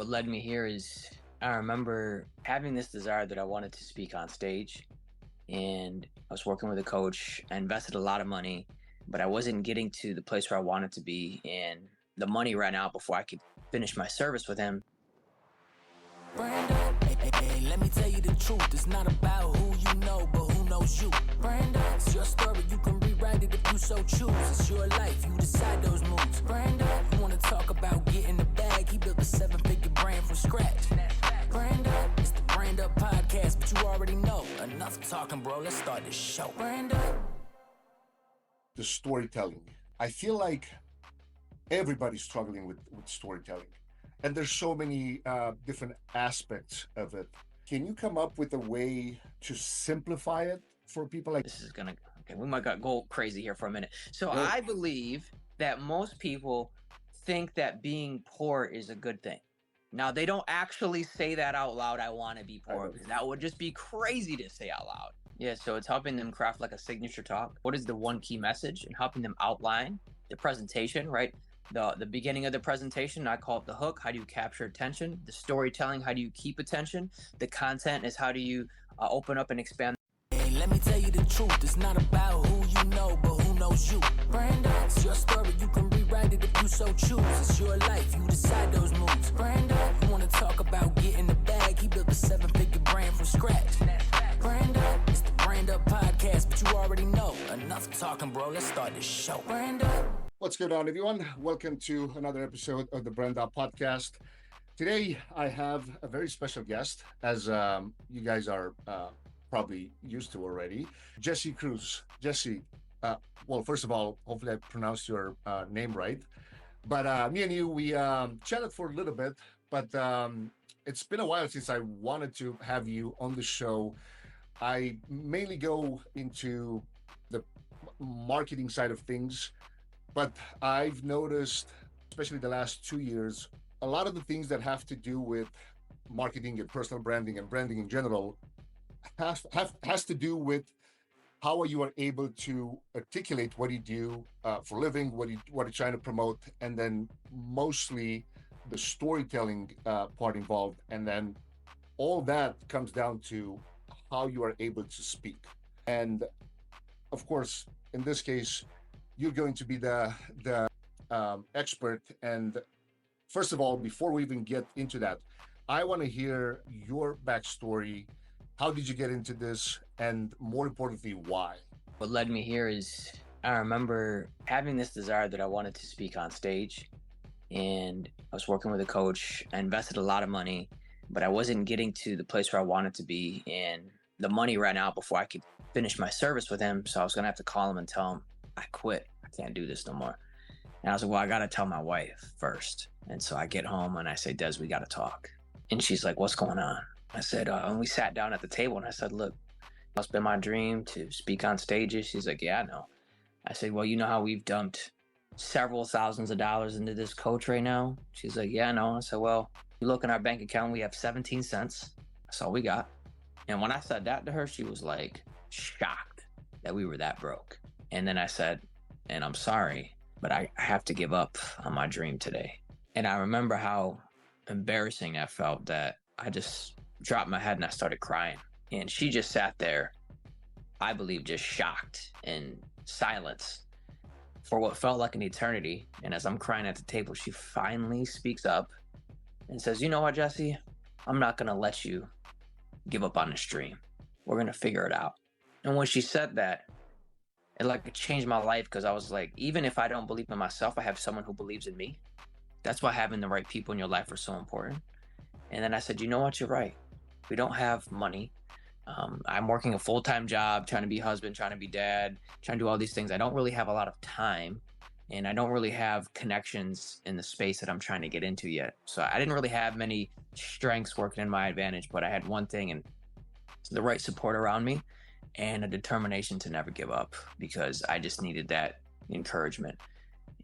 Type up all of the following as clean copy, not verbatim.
What led me here is I remember having this desire that I wanted to speak on stage, and I was working with a coach. I invested a lot of money, but I wasn't getting to the place where I wanted to be, and the money ran out before I could finish my service with him. Brando, hey, let me tell you the truth. It's not about who you know, but who knows you. Brando, it's your story. You can rewrite it if you so choose. It's your life. You decide those moves. Brando, you want to talk about getting the bag? He built a 7-figure brand from scratch. Brando, it's the Brand Up podcast, but you already know. Enough talking, bro. Let's start this show. Brando. The storytelling. I feel like everybody's struggling with storytelling. And there's so many different aspects of it. Can you come up with a way to simplify it for people? Like, This is gonna, okay, we might go crazy here for a minute. So Yeah. I believe that most people think that being poor is a good thing. Now, they don't actually say that out loud, I want to be poor, because that would just be crazy to say out loud. Yeah, so it's helping them craft like a signature talk. What is the one key message, and helping them outline the presentation, right? The beginning of the presentation, I call it the hook. How do you capture attention? The storytelling, how do you keep attention? The content is how do you open up and expand. Hey, let me tell you the truth. It's not about who you know, but who knows you. Brando, it's your story. You can rewrite it if you so choose. It's your life. You decide those moves. Brando, you want to talk about getting the bag? He built a 7-figure brand from scratch. Brando, it's the Brand Up podcast, but you already know. Enough talking, bro. Let's start this show. Brando. what's going on, everyone? Welcome to another episode of the Brand Up Podcast. Today, I have a very special guest, as you guys are probably used to already, Jesse Cruz. Jesse, well, first of all, hopefully I pronounced your name right. But me and you, we chatted for a little bit, but it's been a while since I wanted to have you on the show. I mainly go into the marketing side of things, but I've noticed, especially the last 2 years, a lot of the things that have to do with marketing and personal branding and branding in general has to do with how you are able to articulate what you do for a living, what you're trying to promote, and then mostly the storytelling part involved, and then all that comes down to how you are able to speak. And of course, in this case, you're going to be the expert. And first of all, before we even get into that, I want to hear your backstory. How did you get into this? And more importantly, why? What led me here is I remember having this desire that I wanted to speak on stage, and I was working with a coach. I invested a lot of money, but I wasn't getting to the place where I wanted to be, and the money ran out before I could finish my service with him. So I was gonna have to call him and tell him I quit. I can't do this no more. And I was like, well, I gotta tell my wife first. And so I get home and I say, Des, we gotta talk. And she's like, what's going on? I said, and we sat down at the table and I said, look, it's been my dream to speak on stages. She's like, yeah, I know. I said, well, you know how we've dumped several thousands of dollars into this coach right now? She's like, yeah, I know. I said, well, you look in our bank account, we have 17 cents. That's all we got. And when I said that to her, she was like shocked that we were that broke. And then I said, and I'm sorry, but I have to give up on my dream today. And I remember how embarrassing that felt, that I just dropped my head and I started crying. And she just sat there, I believe, just shocked in silence for what felt like an eternity. And as I'm crying at the table, she finally speaks up and says, you know what, Jesse, I'm not going to let you give up on this dream. We're going to figure it out. And when she said that, it changed my life, because I was like, even if I don't believe in myself, I have someone who believes in me. That's why having the right people in your life are so important. And then I said, you know what, you're right. We don't have money. I'm working a full-time job, trying to be husband, trying to be dad, trying to do all these things. I don't really have a lot of time, and I don't really have connections in the space that I'm trying to get into yet. So I didn't really have many strengths working in my advantage, but I had one thing, and the right support around me and a determination to never give up, because I just needed that encouragement.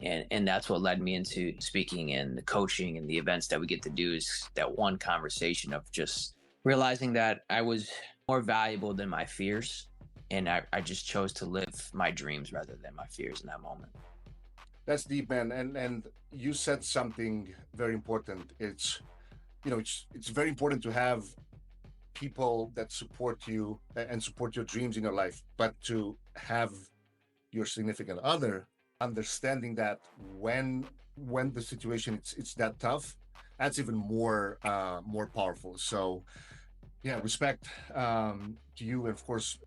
And that's what led me into speaking and the coaching and the events that we get to do, is that one conversation of just realizing that I was more valuable than my fears. And I just chose to live my dreams rather than my fears in that moment. That's deep, man. And you said something very important. It's it's very important to have people that support you and support your dreams in your life, but to have your significant other understanding that when the situation it's that tough, that's even more powerful. So yeah, respect to you and of course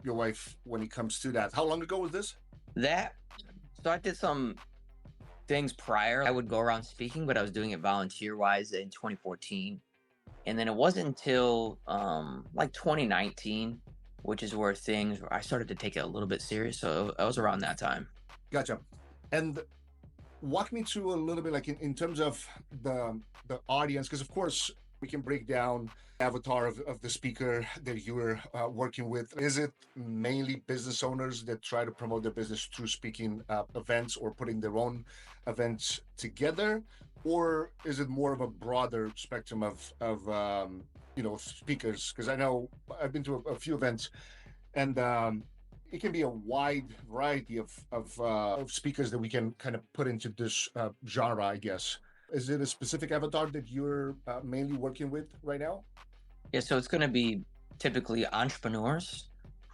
your wife when it comes to that. How long ago was this? That, so I did some things prior. I would go around speaking, but I was doing it volunteer wise in 2014. And then it wasn't until like 2019, which is where I started to take it a little bit serious. So I was around that time. Gotcha. And walk me through a little bit, like in terms of the audience, because of course we can break down avatar of the speaker that you're working with. Is it mainly business owners that try to promote their business through speaking events or putting their own events together, or is it more of a broader spectrum of speakers? Because I know I've been to a few events, and it can be a wide variety of speakers that we can kind of put into this genre, I guess. Is it a specific avatar that you're mainly working with right now? Yeah, so it's going to be typically entrepreneurs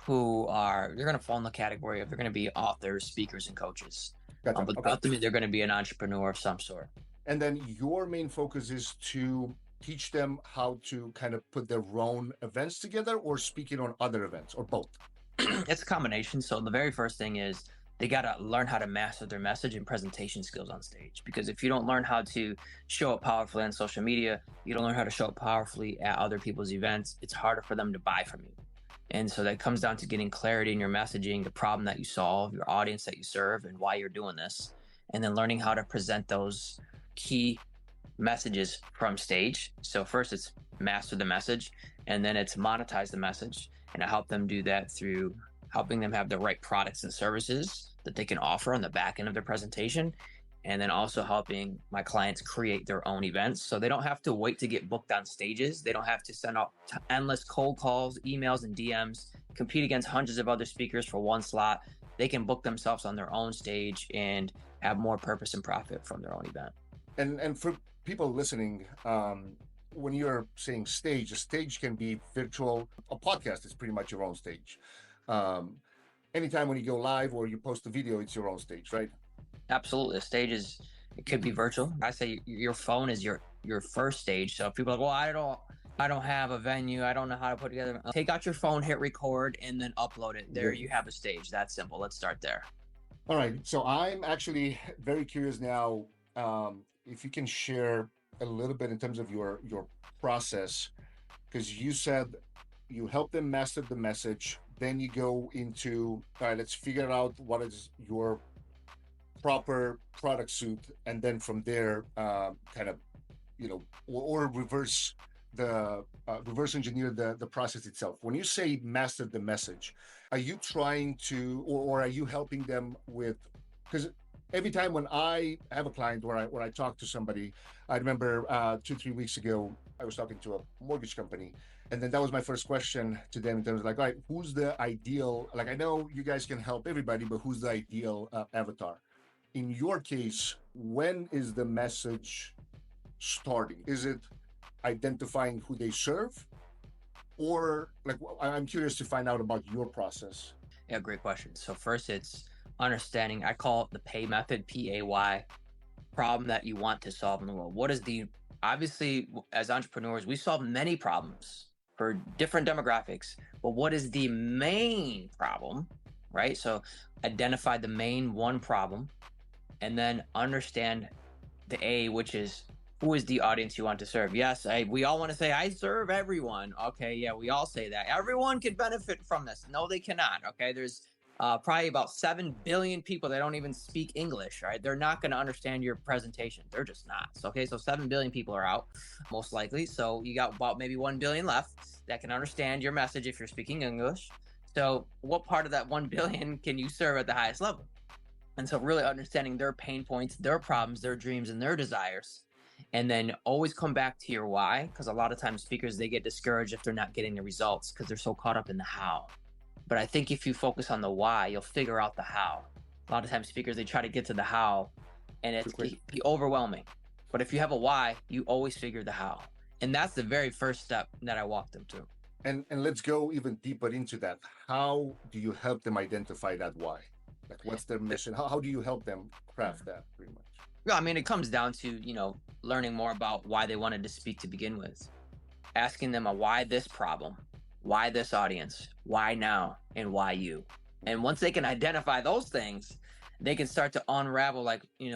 they're going to fall in the category of they're going to be authors, speakers, and coaches. Gotcha. But Okay. ultimately, they're going to be an entrepreneur of some sort. And then your main focus is to teach them how to kind of put their own events together or speaking on other events or both? It's a combination. So the very first thing is they got to learn how to master their message and presentation skills on stage. Because if you don't learn how to show up powerfully on social media, you don't learn how to show up powerfully at other people's events, it's harder for them to buy from you. And so that comes down to getting clarity in your messaging, the problem that you solve, your audience that you serve, and why you're doing this. And then learning how to present those key messages from stage. So first it's master the message, and then it's monetize the message. And I help them do that through helping them have the right products and services that they can offer on the back end of their presentation. And then also helping my clients create their own events. So they don't have to wait to get booked on stages. They don't have to send out endless cold calls, emails, and DMs, compete against hundreds of other speakers for one slot. They can book themselves on their own stage and have more purpose and profit from their own event. And for people listening, when you're saying stage, a stage can be virtual. A podcast is pretty much your own stage. Anytime when you go live or you post a video, it's your own stage, right? Absolutely. The stage it could be virtual. I say your phone is your first stage. So if people are like, well, I don't have a venue. I don't know how to put together. Take out your phone, hit record, and then upload it. There you have a stage. That's simple. Let's start there. All right. So I'm actually very curious now. If you can share a little bit in terms of your process, because you said you help them master the message, then you go into, all right, let's figure out what is your proper product suit, and then from there kind of or reverse engineer the process itself. When you say master the message, are you trying to or are you helping them with, because every time when I have a client where I talk to somebody, I remember 2-3 weeks ago I was talking to a mortgage company, and then that was my first question to them in terms of like, all right, who's the ideal, like I know you guys can help everybody, but who's the ideal avatar? In your case, when is the message starting? Is it identifying who they serve? Or like, I'm curious to find out about your process. Yeah, great question. So first it's understanding, I call it the pay method, PAY, problem that you want to solve in the world. Obviously, as entrepreneurs, we solve many problems for different demographics, but what is the main problem, right? So identify the main one problem, and then understand the A, which is who is the audience you want to serve. Yes, we all want to say, I serve everyone. Okay, yeah, we all say that. Everyone can benefit from this. No, they cannot, okay? There's probably about 7 billion people that don't even speak English, right? They're not going to understand your presentation. They're just not. So, okay, so 7 billion people are out, most likely. So you got about maybe 1 billion left that can understand your message if you're speaking English. So what part of that 1 billion can you serve at the highest level? And so really understanding their pain points, their problems, their dreams, and their desires. And then always come back to your why, because a lot of times speakers, they get discouraged if they're not getting the results because they're so caught up in the how. But I think if you focus on the why, you'll figure out the how. A lot of times speakers, they try to get to the how and it can be overwhelming. But if you have a why, you always figure the how. And that's the very first step that I walk them through. And let's go even deeper into that. How do you help them identify that why? Like, what's their mission? How do you help them craft that, pretty much? Well, I mean, it comes down to, learning more about why they wanted to speak to begin with. Asking them a why this problem, why this audience, why now, and why you. And once they can identify those things, they can start to unravel,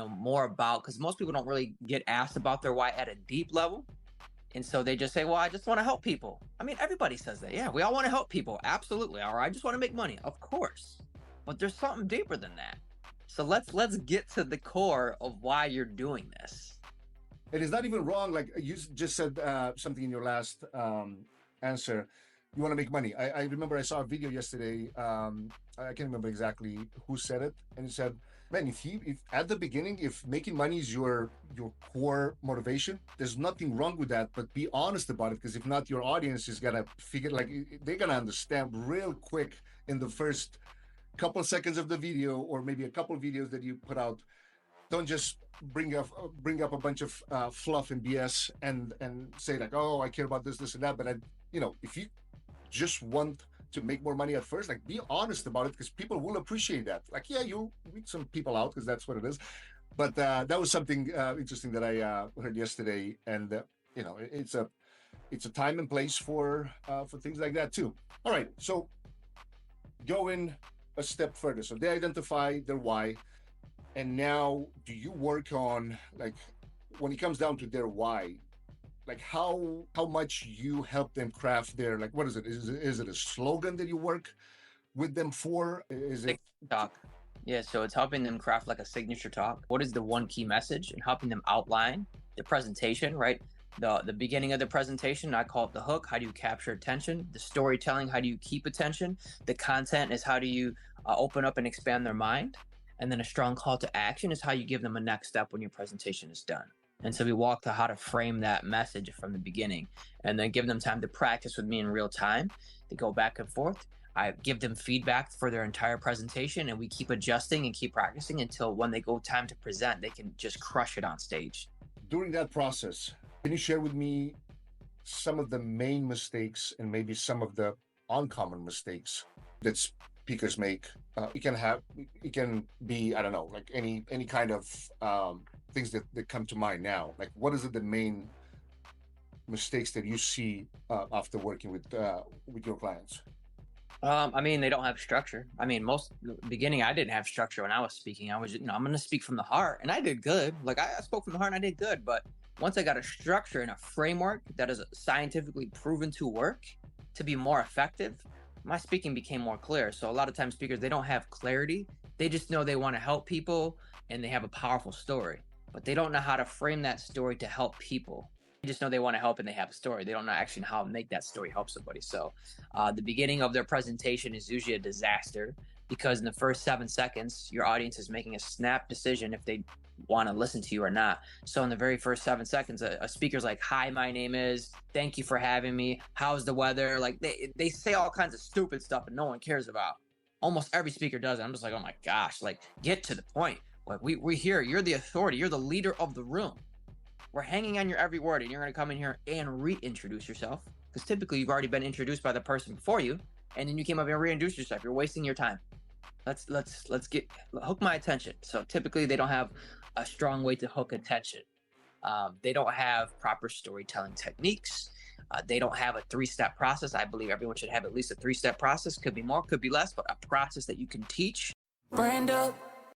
more about, because most people don't really get asked about their why at a deep level. And so they just say, well, I just want to help people. I mean, everybody says that. Yeah, we all want to help people. Absolutely. Or I just want to make money. Of course. But there's something deeper than that. So let's get to the core of why you're doing this. It is not even wrong. Like you just said something in your last answer. You want to make money. I remember I saw a video yesterday. I can't remember exactly who said it. And it said, man, if at the beginning, if making money is your core motivation, there's nothing wrong with that. But be honest about it, because if not, your audience is gonna figure, like, they're gonna understand real quick in the first couple seconds of the video, or maybe a couple videos that you put out. Don't just bring up a bunch of fluff and BS and say like, oh, I care about this and that. But if you just want to make more money at first, like, be honest about it, because people will appreciate that. Like, yeah, you read some people out because that's what it is. But that was something interesting that I heard yesterday, and it's a time and place for things like that too. All right, so going a step further, so they identify their why, and now do you work on, like, when it comes down to their why, like how much you help them craft their, like, what is it? Is it a slogan that you work with them for? Is it talk? Yeah, so it's helping them craft like a signature talk. What is the one key message, and helping them outline the presentation, right? The beginning of the presentation, I call it the hook. How do you capture attention? The storytelling, how do you keep attention? The content is how do you open up and expand their mind? And then a strong call to action is how you give them a next step when your presentation is done. And so we walk to how to frame that message from the beginning, and then give them time to practice with me in real time. They go back and forth. I give them feedback for their entire presentation, and we keep adjusting and keep practicing until when they go time to present, they can just crush it on stage. During that process, can you share with me some of the main mistakes and maybe some of the uncommon mistakes that speakers make? It can be, I don't know, like any kind of things that come to mind now. Like, what is the main mistakes that you see after working with your clients? I mean, they don't have structure. I mean, beginning, I didn't have structure when I was speaking. I was, I'm going to speak from the heart, and I did good. Like, I spoke from the heart and I did good. But once I got a structure and a framework that is scientifically proven to work to be more effective, my speaking became more clear. So a lot of times speakers, they don't have clarity. They just know they want to help people and they have a powerful story, but they don't know how to frame that story to help people. They just know they want to help and they have a story. They don't know actually how to make that story help somebody. So the beginning of their presentation is usually a disaster, because in the first 7 seconds, your audience is making a snap decision if they want to listen to you or not. So in the very first 7 seconds, a speaker's like, hi, my name is, thank you for having me, how's the weather? Like, they say all kinds of stupid stuff and no one cares about. Almost every speaker does it. I'm just like, oh my gosh, like, get to the point. Like, we're here, you're the authority, you're the leader of the room. We're hanging on your every word, and you're going to come in here and reintroduce yourself, because typically you've already been introduced by the person before you, and then you came up and reintroduced yourself. You're wasting your time. Let's hook my attention. So typically they don't have a strong way to hook attention. They don't have proper storytelling techniques. They don't have a 3-step process. I believe everyone should have at least a 3-step process. Could be more, could be less, but a process that you can teach. Brand up.